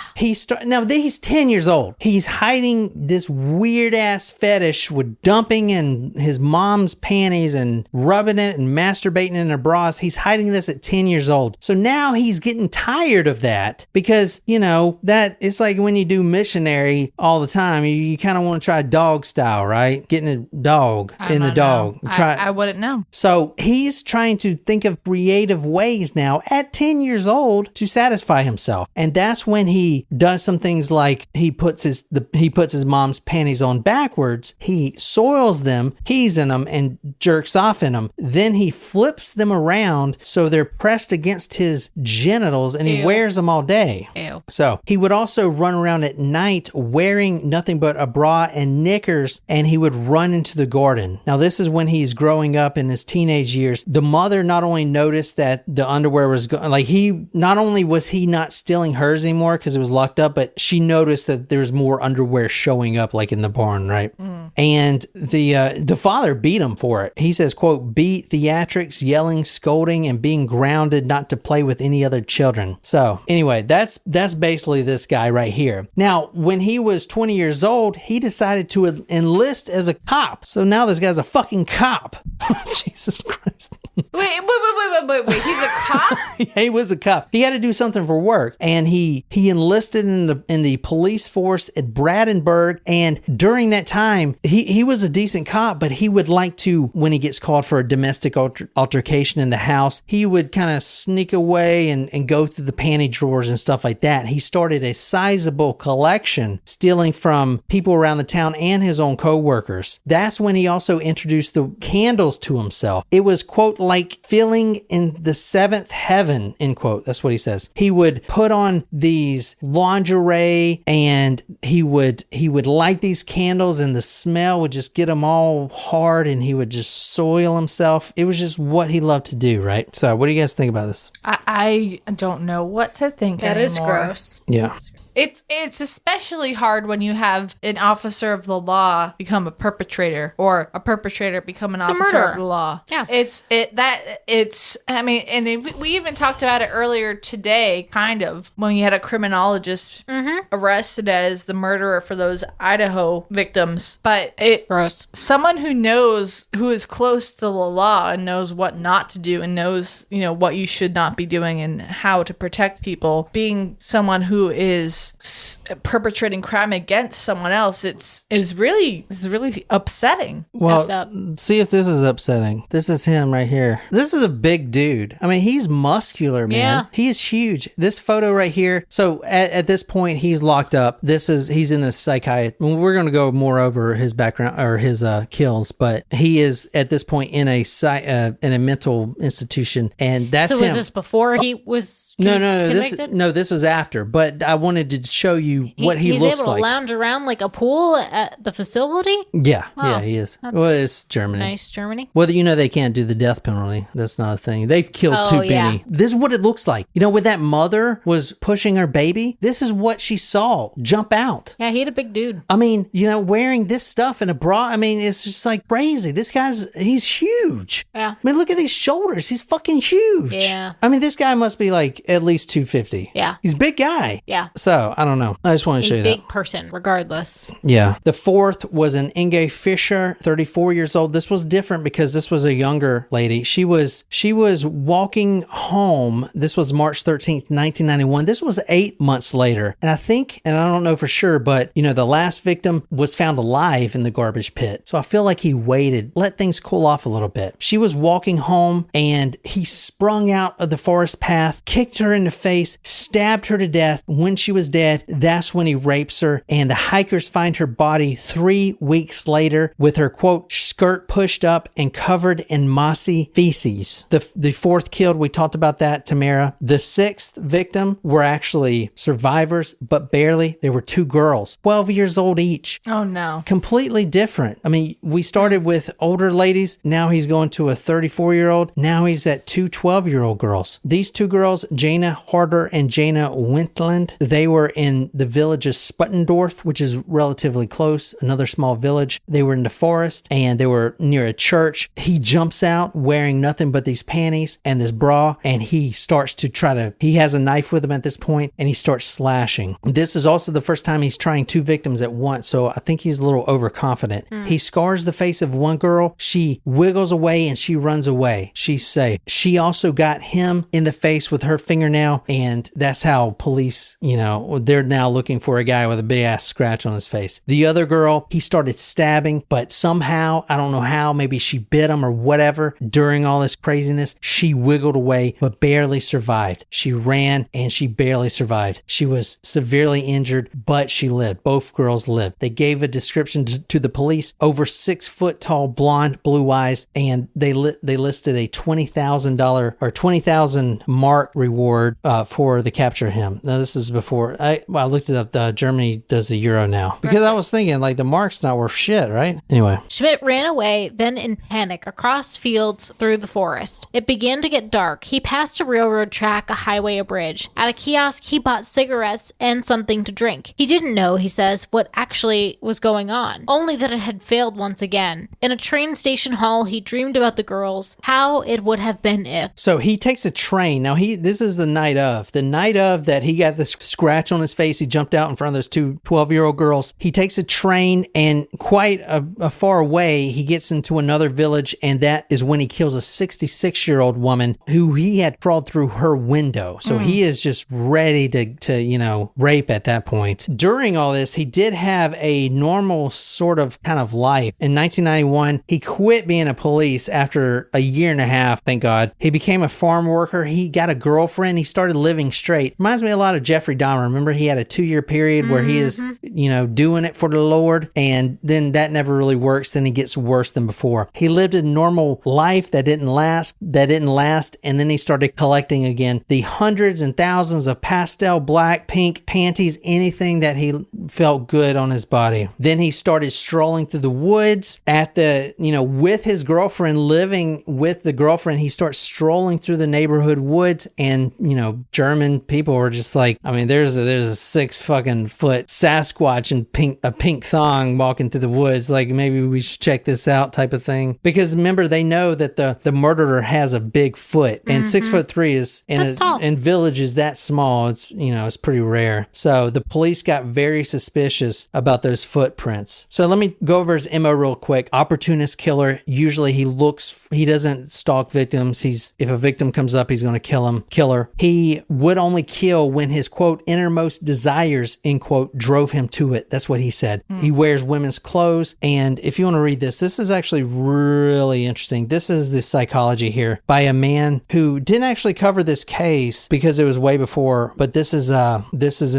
Now he's 10 years old. He's hiding this weird ass fetish with dumping in his mom's panties and rubbing it and masturbating in her bras. He's hiding this at 10 years old. So now he's getting tired of that because, that it's like when you do missionary all the time, you kind of want to try dog style, right? Getting a dog in the dog. I wouldn't know. So he's trying to think of creative ways now at 10 years old to satisfy himself. And that's when he does some things like he puts his mom's panties on backwards. He soils them, pees in them, and jerks off in them. Then he flips them around so they're pressed against his genitals and he wears them all day. Ew. So he would also run around at night wearing nothing but a bra and knickers, and he would run into the garden. Now, this is when he's growing up in his teenage years. The mother not only noticed that the underwear was not only was he not stealing hers anymore because it was locked up, but she noticed that there's more underwear showing up like in the barn, right? And the father beat him for it. He says, quote, beat theatrics, yelling, scolding, and being grounded not to play with any other children. So anyway, that's basically this guy right here. Now, when he was 20 years old, he decided to enlist as a cop. So now this guy's a fucking cop. Jesus Christ. Wait. He's a cop? Yeah, he was a cop. He had to do something for work, and he enlisted in the police force at Brandenburg. And during that time, he was a decent cop, but he would like to, when he gets called for a domestic altercation in the house, he would kind of sneak away and go through the panty drawers and stuff like that. He started a sizable collection, stealing from people around the town and his own co-workers. That's when he also introduced the candles to himself. It was, quote, like feeling in the seventh heaven, end quote. That's what he says. He would put on these lingerie, and he would light these candles, and the smell would just get him all hard, and he would just soil himself. It was just what he loved to do, right? So what do you guys think about this? I don't know what to think That anymore. is gross. Yeah. It's especially hard when you have an officer of the law become a perpetrator, or a perpetrator become an officer of the law. Yeah. We even talked about it earlier today, kind of, when you had a criminologist arrested as the murderer for those Idaho victims. But Gross. someone who is close to the law and knows what not to do and knows, what you should not be doing and how to protect people, being someone who is perpetrating crime against someone else, it's really upsetting. Well, see if this is upsetting. This is him right here. This is a big dude. I mean, he's muscular, man. Yeah. He is huge. This photo right here. So at this point, he's locked up. He's in a psychiatrist. We're going to go more over his background or his kills, but he is at this point in a mental institution, and that's So was him. this before he was convicted? This was after. But I wanted to show you what he looks like. He's able to lounge around like a pool at the facility? Yeah, Oh, yeah, he is. that's Well, it's Germany. Nice, Germany. Whether they can't do the death penalty. That's not a thing. They've killed too many. Yeah. This is what it looks like. When that mother was pushing her baby, this is what she saw jump out. Yeah, he had a big dude. I mean, wearing this stuff in a bra, I mean, it's just like crazy. This he's huge. Yeah. I mean, look at these shoulders. He's fucking huge. Yeah. I mean, this guy must be like at least 250. Yeah. He's a big guy. Yeah. So, I don't know. I just want to show you that. Big person, regardless. Yeah. The fourth was an Inge Fischer, 34 years old. This was different because this was a younger lady. She was walking home. This was March 13th, 1991. This was 8 months later. And I think, and I don't know for sure, but the last victim was found alive in the garbage pit. So I feel like he waited, let things cool off a little bit. She was walking home, and he sprung out of the forest path, kicked her in the face, stabbed her to death. When she was dead, that's when he rapes her. And the hikers find her body 3 weeks later with her, quote, skirt pushed up and covered in mossy feces. The fourth killed, we talked about that, Tamara. The sixth victim were actually survivors, but barely. They were 2 girls, 12 years old each. Oh, no. Completely different. I mean, we started with older ladies. Now he's going to a 34-year-old. Now he's at 2 12-year-old girls. These 2 girls, Jana Harder and Jana Wintland, they were in the village of Sputtendorf, which is relatively close, another small village. They were in the forest, and they were near a church. He jumps out wearing nothing but these panties and this bra, and he starts to he has a knife with him at this point, and he starts slashing. This is also the first time he's trying 2 victims at once, so I think he's a little overconfident. He scars the face of one girl. She wiggles away, and she runs away. She's safe. She also got him in the face with her fingernail, and that's how police, they're now looking for a guy with a big ass scratch on his face. The other girl, he started stabbing, but somehow, I don't know how, maybe she bit him or whatever. During all this craziness, she wiggled away, but barely survived. She ran, and she barely survived. She was severely injured, but she lived. Both girls lived. They gave a description to the police: over 6 foot tall, blonde, blue eyes, and they listed a $20,000 or 20,000 mark reward for the capture capture him. Now, this is before I looked it up. Germany does the euro now because I was thinking like the mark's not worth shit, right? Anyway, Schmidt ran away, then in panic, across fields through the forest. It began to get dark. He passed a railroad track, a highway, a bridge. At a kiosk, he bought cigarettes and something to drink. He didn't know, he says, what actually was going on, only that it had failed once again. In a train station hall, he dreamed about the girls, how it would have been if. So he takes a train. Now, this is the night of that he got this scratch on his face. He jumped out in front of those two 12-year-old girls. He takes a train, and quite a far away, he gets into another village, and that is when he kills a 66-year-old woman who he had crawled through her window. So he is just ready to rape at that point. During all this, he did have a normal sort of kind of life. In 1991, he quit being a police after a year and a half, thank God. He became a farm worker. He got a girlfriend. He started living straight. Reminds me a lot of Jeffrey Dahmer. Remember, he had a 2-year period where he is, doing it for the Lord, and then that never really works. Then he gets worse than before. He lived a normal life that didn't last, and then he started collecting again the hundreds and thousands of pastel black, pink panties, anything that he felt good on his body. Then he started strolling through the woods with his girlfriend, living with the girlfriend. He starts strolling through the neighborhood woods, and German people were just like, I mean, there's a 6-fucking-foot Sasquatch in a pink thong walking through the woods. Like, maybe we should check this out, type of thing. Because remember, they know that the murderer has a big foot, and 6'3" is in villages that small. It's it's pretty rare. So the police got very suspicious about those footprints. So let me go over his MO real quick. Opportunist killer. Usually he doesn't stalk victims. If a victim comes up, he's going to kill him. Killer. He would only kill when his quote innermost desires end quote drove him to it. That's what he said. He wears women's clothes, and if you want to read this is actually really interesting. This is the psychology here by a man who didn't actually cover this case because it was way before, but this is in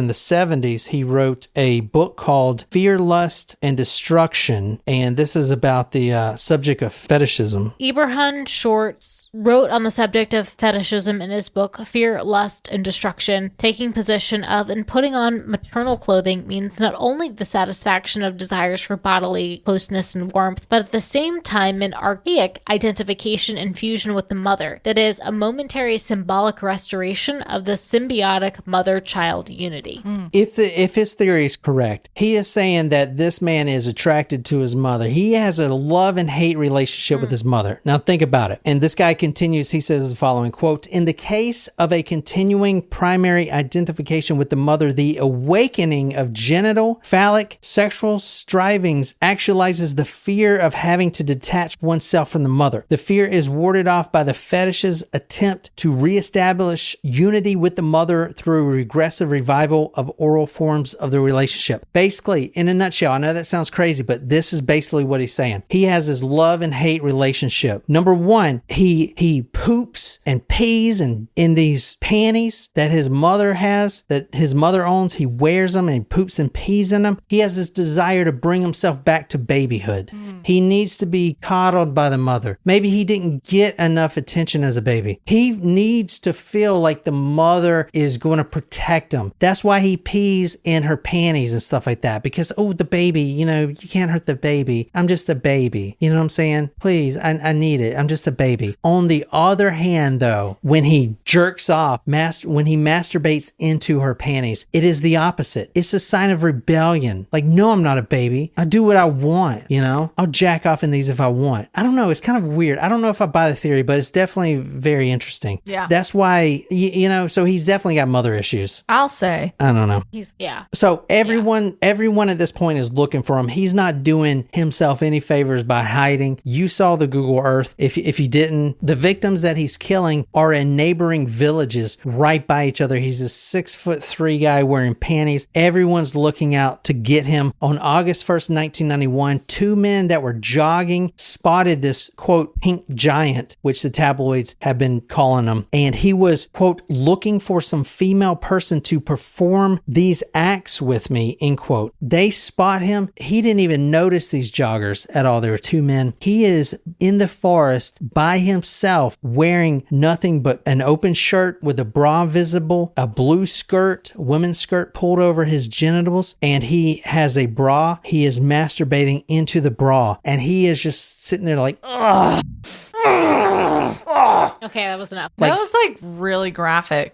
the 70s. He wrote a book called Fear, Lust, and Destruction, and this is about the subject of fetishism. Eberhard Schwartz wrote on the subject of fetishism in his book Fear, Lust, and Destruction. Taking possession of and putting on maternal clothing means not only the satisfaction of desires for bodily closeness and warmth, but at the same time an archaic identification and fusion with the mother. That is, a momentary symbolic restoration of the symbiotic mother-child unity. If his theory is correct, he is saying that this man is attracted to his mother. He has a love and hate relationship with his mother. Now think about it. And this guy continues, he says the following, quote, in the case of a continuing primary identification with the mother, the awakening of genital, phallic, sexual strivings actualizes the fear of having to detach oneself from the mother. The fear is warded off by the fetish's attempt to reestablish unity with the mother through a regressive revival of oral forms of the relationship. Basically, in a nutshell, I know that sounds crazy, but this is basically what he's saying. He has his love and hate relationship. Number one, he poops and pees in these panties that his mother has, that his mother owns. He wears them and he poops and pees in them. He has this desire to bring himself back to babyhood. He needs to be coddled by the mother. Maybe he didn't get enough attention as a baby. He needs to feel like the mother is going to protect him. That's why he pees in her panties and stuff like that. Because, the baby, you can't hurt the baby. I'm just a baby. You know what I'm saying? Please, I need it. I'm just a baby. On the other hand, though, when he jerks off, when he masturbates into her panties, it is the opposite. It's a sign of rebellion. Like, no, I'm not a baby. I do what I want, I'll jack off in these if I want. I don't know. It's kind of weird. I don't know if I buy the theory, but it's definitely very interesting. Yeah. That's why, so he's definitely got mother issues. I'll say. I don't know. So everyone at this point is looking for him. He's not doing himself any favors by hiding. You saw the Google Earth. If you didn't, the victims that he's killing are in neighboring villages right by each other. He's a 6'3" guy wearing panties. Everyone's looking out to get him. On August 1st, 1991, two men that were jogging spotted this, quote, pink giant, which the tabloids have been calling him. And he was, quote, looking for some female person to perform these acts with me, end quote. They spot him. He didn't even notice these joggers at all. There were two men. He is in the forest by himself wearing nothing but an open shirt with a bra visible visible, a blue skirt, women's skirt pulled over his genitals, and he has a bra. He is masturbating into the bra, and he is just sitting there like, ugh. Okay, that was enough. That was like really graphic.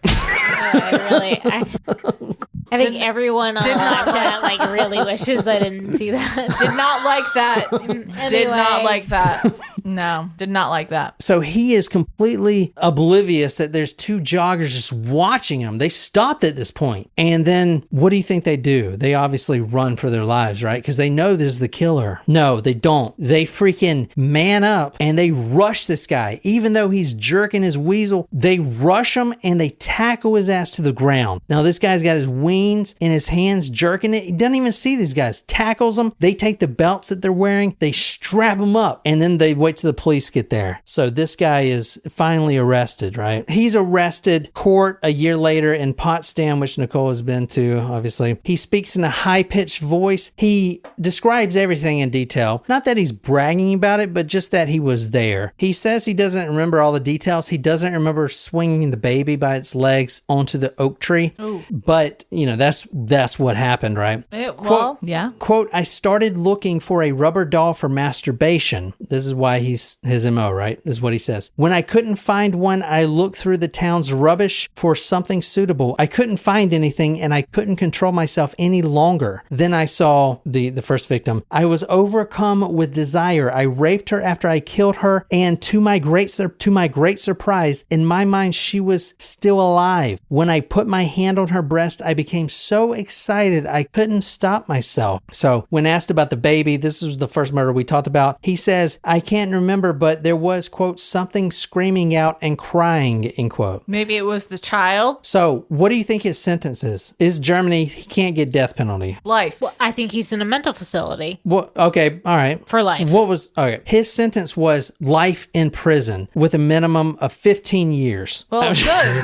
I think everyone on Snapchat like really wishes they didn't see that. Did not like that. Anyway. Did not like that. No, did not like that. So he is completely oblivious that there's two joggers just watching him. They stopped at this point. And then what do you think they do? They obviously run for their lives, right? Because they know this is the killer. No, they don't. They freaking man up and they rush this guy. Even though he's jerking his weasel, they rush him and they tackle his ass to the ground. Now this guy's got his wings in his hands jerking it. He doesn't even see these guys. Tackles them. They take the belts that they're wearing. They strap them up and then they wait till the police get there. So this guy is finally arrested, right? He's arrested. Court a year later in Potsdam, which Nicole has been to, obviously. He speaks in a high-pitched voice. He describes everything in detail. Not that he's bragging about it, but just that he was there. He says he doesn't remember all the details. He doesn't remember swinging the baby by its legs onto the oak tree. Ooh. But, you know, that's what happened, right? Well, yeah. Quote, I started looking for a rubber doll for masturbation. This is why his MO, right? Is what he says. When I couldn't find one, I looked through the town's rubbish for something suitable. I couldn't find anything and I couldn't control myself any longer. Then I saw the first victim. I was overcome with desire. I raped her after I killed her, and to my great surprise, in my mind, she was still alive. When I put my hand on her breast, I became so excited I couldn't stop myself. So when asked about the baby, this was the first murder we talked about. He says, I can't remember, but there was, quote, something screaming out and crying, end quote. Maybe it was the child. So what do you think his sentence is? Is Germany, he can't get death penalty. Life. Well, I think he's in a mental facility. Well, okay, all right. For life. Okay. His sentence was life in prison with a minimum of 15 years. Well, good.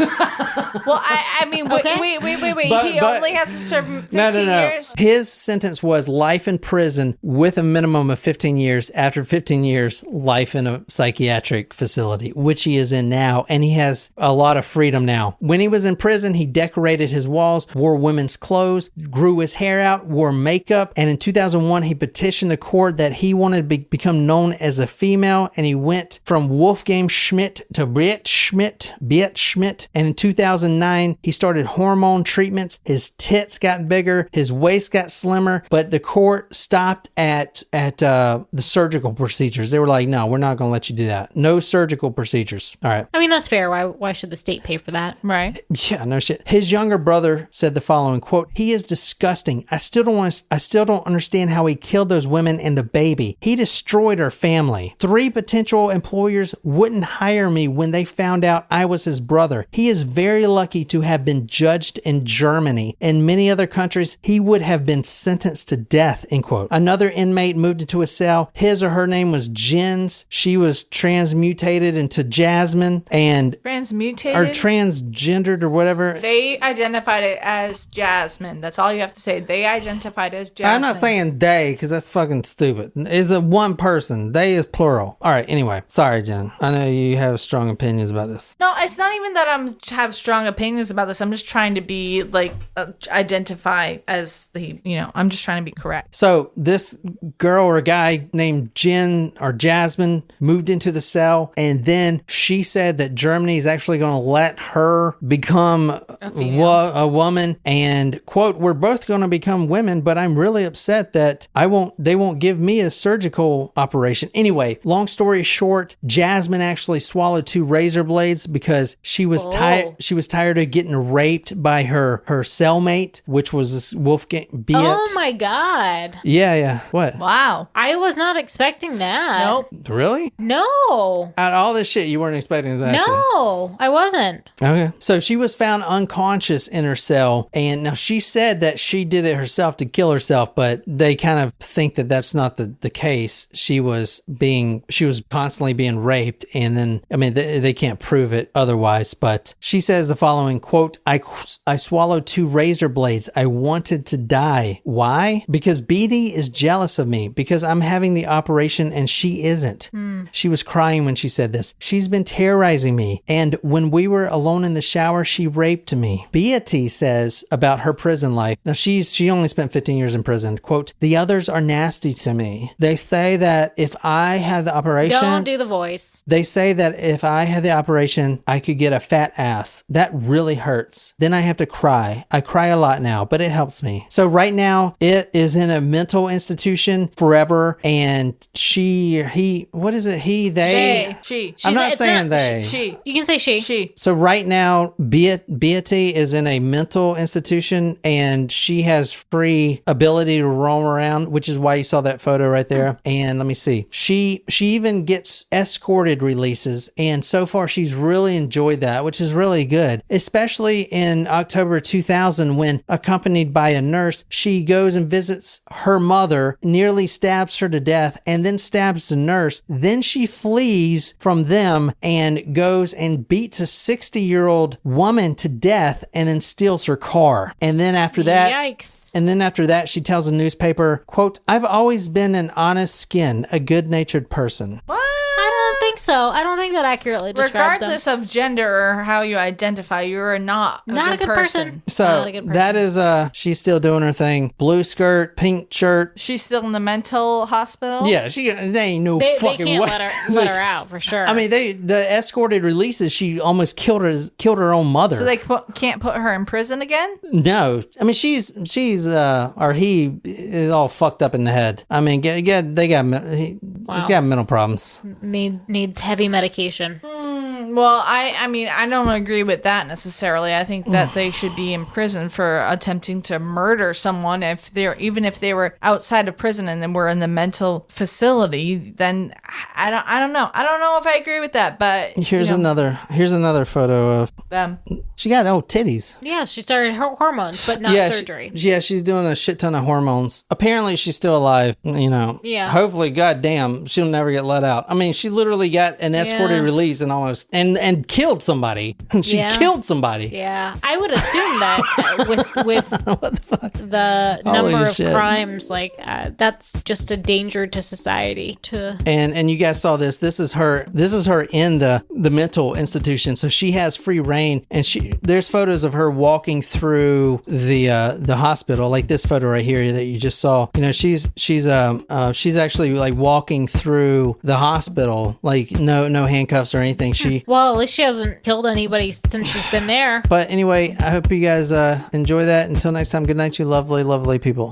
Well, I mean, Okay. wait. He only has to serve 15 years? His sentence was life in prison with a minimum of 15 years. After 15 years, life in a psychiatric facility, which he is in now, and he has a lot of freedom now. When he was in prison, he decorated his walls, wore women's clothes, grew his hair out, wore makeup, and in 2001, he petitioned the court that he wanted to become known as a female, and he went from Wolfgang Schmidt to Beate Schmidt, and in 2009, he started hormone treatments. His tits got bigger, his waist got slimmer, but the court stopped at the surgical procedures. They were like, no, we're not going to let you do that. No surgical procedures. All right. I mean, that's fair. Why should the state pay for that? Right. Yeah, no shit. His younger brother said the following, quote, he is disgusting. I still don't understand how he killed those women and the baby. He destroyed our family. 3 potential employers wouldn't hire me when they found out I was his brother. He is very lucky to have been judged in Germany. In many other countries, he would have been sentenced to death, end quote. Another inmate moved into a cell. His or her name was Jens. She was transmutated into Jasmine and transmutated or transgendered or whatever. They identified it as Jasmine. That's all you have to say. They identified as Jasmine. I'm not saying they because that's fucking stupid. It's a one person. They is plural. All right. Anyway, sorry, Jen. I know you have strong opinions about this. No, it's not even that have strong opinions about this. I'm just trying to be like identify as I'm just trying to be correct. So this girl or guy named Jen or Jasmine moved into the cell, and then she said that Germany is actually going to let her become a woman, and quote, we're both going to become women, but I'm really upset that they won't give me a surgical operation. Anyway, long story short, Jasmine actually swallowed 2 razor blades because she was tired. She was tired of getting raped by her cellmate, which was this Wolfgang Beate. Oh my God. Yeah. What? Wow. I was not expecting that. Nope. Really? No. Out of all this shit, you weren't expecting that shit. No, I wasn't. Okay. So she was found unconscious in her cell, and now she said that she did it herself to kill herself, but they kind of think that that's not the case. She was constantly being raped, and then, I mean, they can't prove it otherwise, but she says the following, quote, I swallowed 2 razor blades. I wanted to die. Why? Because Beate is jealous of me because I'm having the operation and she isn't. wasn't. She was crying when she said this. She's been terrorizing me. And when we were alone in the shower, she raped me. Beate says about her prison life. Now, she only spent 15 years in prison. Quote, the others are nasty to me. They say that if I have the operation... Don't do the voice. They say that if I had the operation, I could get a fat ass. That really hurts. Then I have to cry. I cry a lot now, but it helps me. So right now, it is in a mental institution forever. And what is it? He, they? She. I'm not saying they. She. You can say she. She. So right now, Beate is in a mental institution and she has free ability to roam around, which is why you saw that photo right there. And let me see. She even gets escorted releases. And so far, she's really enjoyed that, which is really good. Especially in October 2000, when accompanied by a nurse, she goes and visits her mother, nearly stabs her to death, and then stabs the nurse. Then she flees from them and goes and beats a 60-year-old woman to death and then steals her car. And then after that... Yikes. And then after that, she tells a newspaper, quote, I've always been an honest skin, a good-natured person. What? I don't think so. I don't think that accurately describes Regardless them. of gender or how you identify, you're not a good person. So Not a good person. that is, she's still doing her thing. Blue skirt, pink shirt. She's still in the mental hospital? Yeah, they ain't no They fucking can't way. let her out for sure. I mean, the escorted releases, she almost killed her own mother. So they can't put her in prison again? No, I mean he is all fucked up in the head. I mean, he's got mental problems. needs heavy medication. Well, I mean, I don't agree with that necessarily. I think that they should be in prison for attempting to murder someone even if they were outside of prison and then were in the mental facility. Then I don't know. I don't know if I agree with that. But Here's another photo of them. She got old titties. Yeah, she started her hormones, but not surgery. She's doing a shit ton of hormones. Apparently, she's still alive. Yeah. Hopefully, goddamn, she'll never get let out. I mean, she literally got an escorted release and almost and killed somebody. She killed somebody. Yeah, I would assume that with What the fuck? the Holy number of shit. crimes, that's just a danger to society. And you guys saw this. This is her in the mental institution. So she has free reign, and there's photos of her walking through the hospital, like this photo right here that you just saw. She's actually like walking through the hospital, like no handcuffs or anything. Well, at least she hasn't killed anybody since she's been there. But anyway, I hope you guys enjoy that. Until next time, good night, you lovely, lovely people.